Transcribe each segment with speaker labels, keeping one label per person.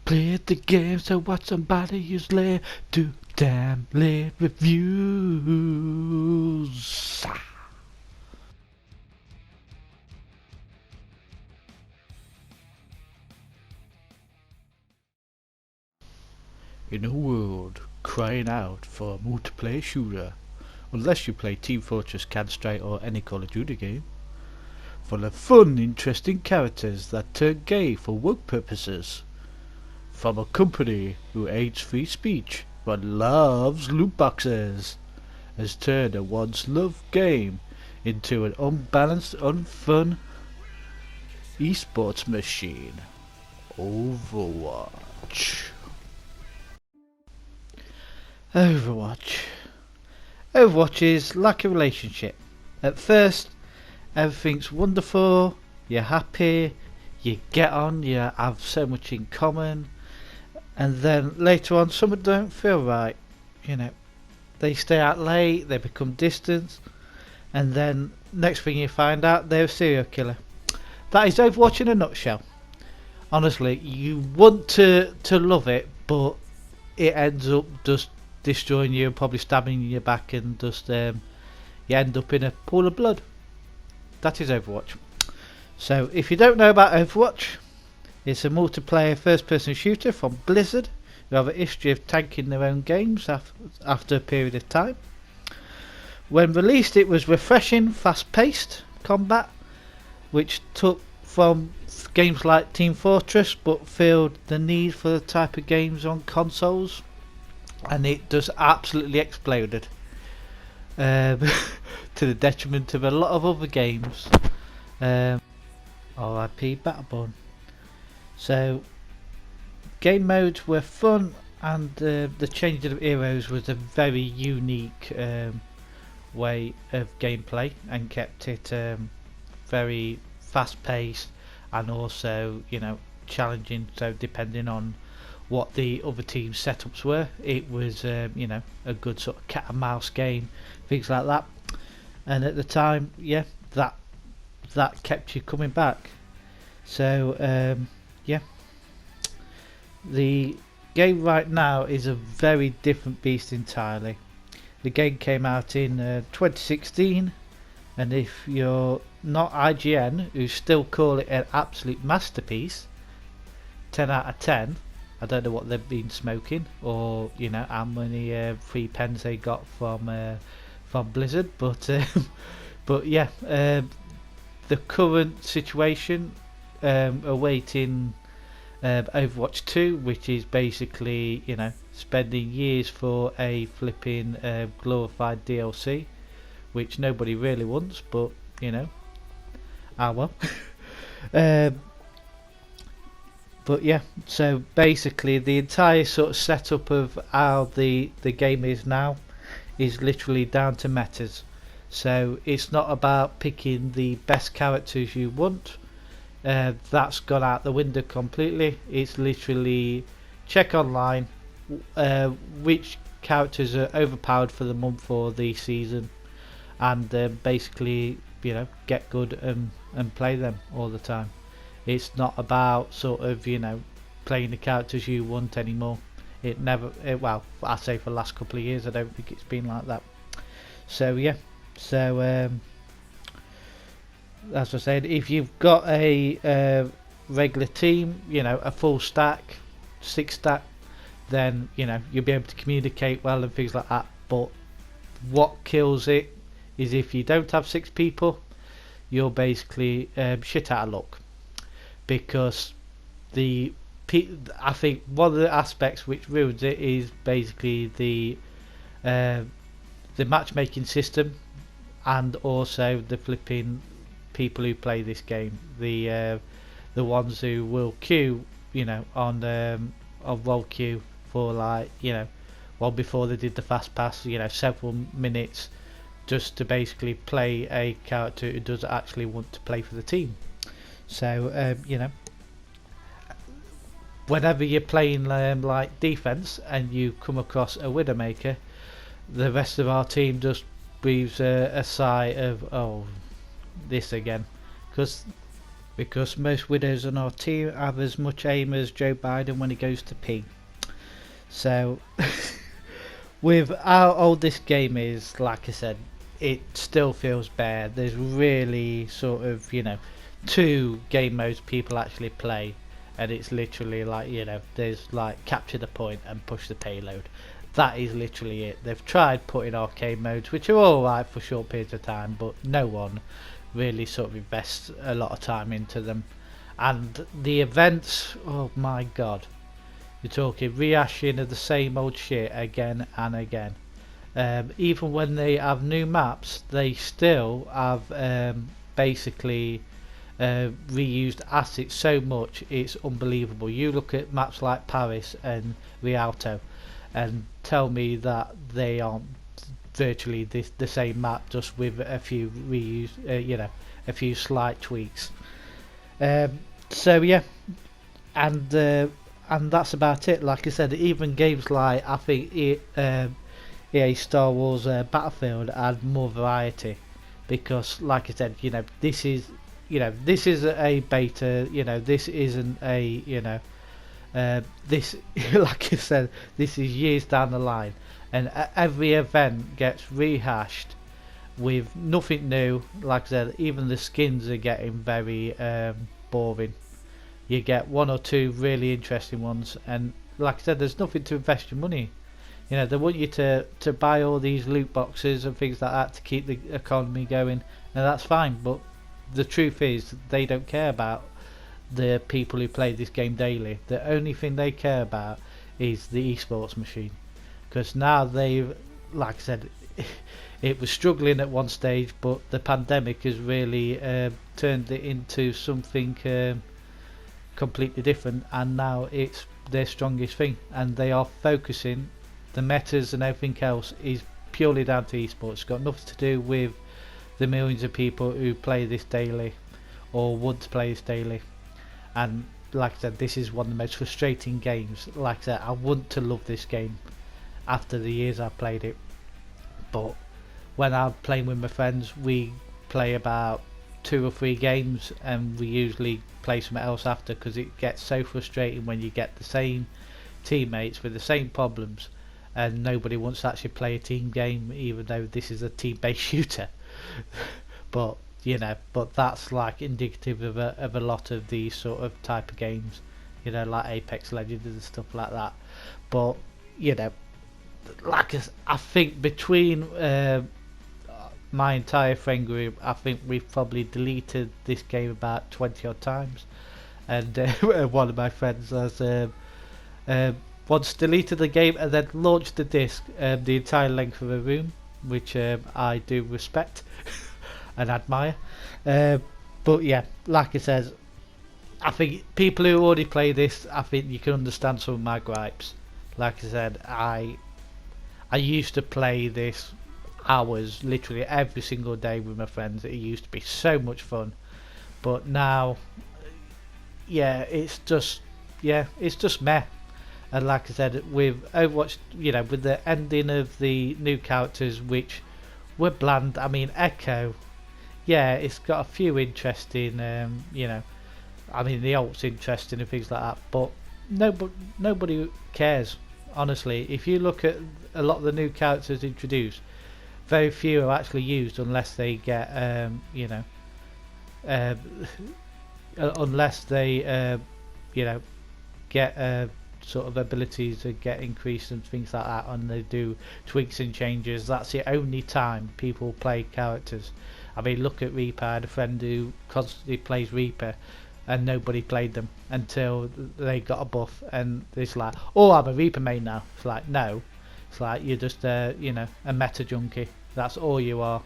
Speaker 1: Clear the game, so watch somebody use layer to damn lit reviews. In a world crying out for a multiplayer shooter, unless you play Team Fortress, Counter-Strike or any Call of Duty game, full of fun, interesting characters that turn gay for work purposes, from a company who hates free speech but loves loot boxes, has turned a once loved game into an unbalanced, unfun esports machine. Overwatch. Overwatch. Overwatch is like a relationship. At first, everything's wonderful, you're happy, you get on, you have so much in common, and then later on something don't feel right. You know, they stay out late, they become distant, and then next thing you find out they're a serial killer. That is Overwatch in a nutshell. Honestly, you want to love it, but it ends up just destroying you and probably stabbing you in your back, and just you end up in a pool of blood. That is Overwatch. So if you don't know about Overwatch, it's a multiplayer first person shooter from Blizzard, who have a history of tanking their own games after a period of time. When released, it was refreshing, fast paced combat, which took from games like Team Fortress but filled the need for the type of games on consoles, and it just absolutely exploded, to the detriment of a lot of other games. RIP Battleborn. So game modes were fun, and the changing of heroes was a very unique way of gameplay, and kept it very fast paced, and also, you know, challenging. So depending on what the other team's setups were, it was you know, a good sort of cat and mouse game, things like that. And at the time, yeah, that kept you coming back. So yeah, the game right now is a very different beast entirely. The game came out in 2016, and if you're not IGN, who still call it an absolute masterpiece, 10 out of 10. I don't know what they've been smoking, or you know how many free pens they got from Blizzard, but but yeah, the current situation, awaiting Overwatch 2, which is basically, you know, spending years for a flipping glorified DLC, which nobody really wants, but you know, well. But yeah, so basically the entire sort of setup of how the game is now is literally down to metas. So it's not about picking the best characters you want. That's gone out the window completely. It's literally check online which characters are overpowered for the month or the season, and basically, you know, get good and play them all the time. It's not about sort of, you know, playing the characters you want anymore. It never, well, I say for the last couple of years, I don't think it's been like that. So yeah, so as I said, if you've got a regular team, you know, a full stack, 6 stack, then you know you'll be able to communicate well and things like that. But what kills it is if you don't have 6 people, you're basically shit out of luck. Because I think one of the aspects which ruins it is basically the matchmaking system, and also the flipping people who play this game, the ones who will queue, you know, on roll queue for, like, you know, well, before they did the fast pass, you know, several minutes just to basically play a character who does actually want to play for the team. So you know, whenever you're playing like defense and you come across a Widowmaker, the rest of our team just breathes a sigh of, oh, this again, because because most widows on our team have as much aim as Joe Biden when he goes to pee. So, with how old this game is, like I said, it still feels bare. There's really sort of, 2 game modes people actually play, and it's literally like, there's like capture the point and push the payload. That is literally it. They've tried putting arcade modes, which are alright for short periods of time, but no one really sort of invests a lot of time into them. And the events, oh my god, you're talking rehashing of the same old shit again and again. Even when they have new maps, they still have basically reused assets so much, it's unbelievable. You look at maps like Paris and Rialto and tell me that they aren't virtually the same map, just with a few a few slight tweaks. So yeah, and that's about it. Like I said, even games like I think EA Star Wars Battlefield add more variety, because like I said, this is a beta. This isn't a this like I said, this is years down the line, and every event gets rehashed with nothing new. Like I said, even the skins are getting very boring. You get 1 or 2 really interesting ones, and like I said, there's nothing to invest your money. They want you to buy all these loot boxes and things like that to keep the economy going, and that's fine, but the truth is they don't care about the people who play this game daily. The only thing they care about is the esports machine, because now they've, like I said, it was struggling at one stage, but the pandemic has really turned it into something completely different, and now it's their strongest thing, and they are focusing. The metas and everything else is purely down to esports. It's got nothing to do with the millions of people who play this daily or want to play this daily. And like I said, this is one of the most frustrating games. Like I said, I want to love this game after the years I've played it, but when I'm playing with my friends, we play about 2 or 3 games and we usually play something else after, because it gets so frustrating when you get the same teammates with the same problems and nobody wants to actually play a team game, even though this is a team-based shooter. but that's like indicative of a lot of these sort of type of games, like Apex Legends and stuff like that. But like I think between my entire friend group, I think we've probably deleted this game about 20 odd times, and one of my friends has once deleted the game and then launched the disc the entire length of a room, which I do respect and admire. But yeah, like I said, I think people who already play this, I think you can understand some of my gripes. Like I said, I used to play this hours, literally every single day with my friends. It used to be so much fun, but now, it's just meh. And like I said, with Overwatch, with the ending of the new characters, which were bland. I mean, Echo, it's got a few interesting, the ult's interesting and things like that, but nobody cares. Honestly, if you look at a lot of the new characters introduced, very few are actually used unless they get, unless they, get sort of abilities to get increased and things like that, and they do tweaks and changes. That's the only time people play characters. I mean, look at Reaper. I had a friend who constantly plays Reaper, and nobody played them until they got a buff, and it's like, oh, I'm a Reaper main now. It's like, no, it's like you're just a meta junkie. That's all you are.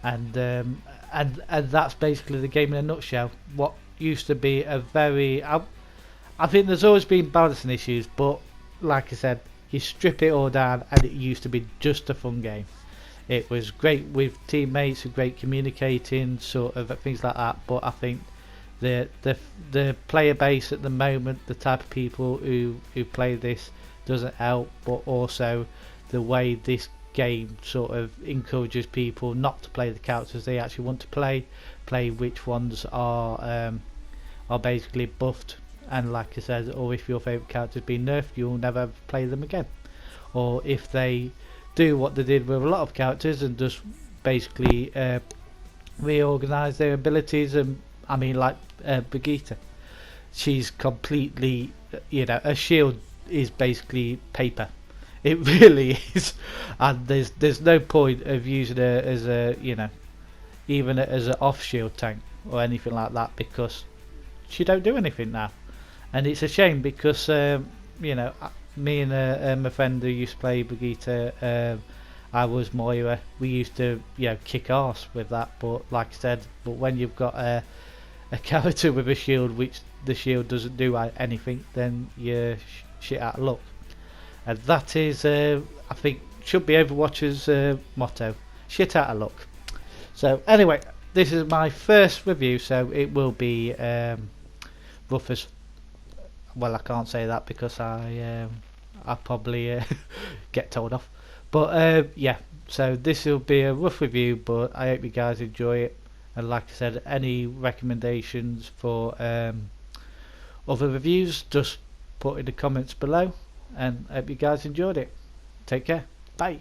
Speaker 1: And that's basically the game in a nutshell. What used to be a very, I think there's always been balancing issues, but like I said, you strip it all down and it used to be just a fun game. It was great with teammates and great communicating, sort of things like that, but I think the player base at the moment, the type of people who play this, doesn't help, but also the way this game sort of encourages people not to play the characters they actually want to play which ones are are basically buffed, and like I said, or if your favourite character's been nerfed, you'll never play them again. Or if they do what they did with a lot of characters and just basically reorganise their abilities, and I mean like Brigitte, she's completely, her shield is basically paper. It really is, and there's no point of using her as a, even as an off shield tank or anything like that, because she don't do anything now. And it's a shame because me and my friend who used to play Brigitte, I was Moira. We used to kick arse with that, but like I said, when you've got a character with a shield which the shield doesn't do anything, then you're shit out of luck. And that is, I think, should be Overwatch's motto: shit out of luck. So anyway, this is my first review, so it will be rough as well. I can't say that because I probably get told off. But yeah, so this will be a rough review, but I hope you guys enjoy it. And like I said, any recommendations for other reviews, just put in the comments below. And I hope you guys enjoyed it. Take care. Bye.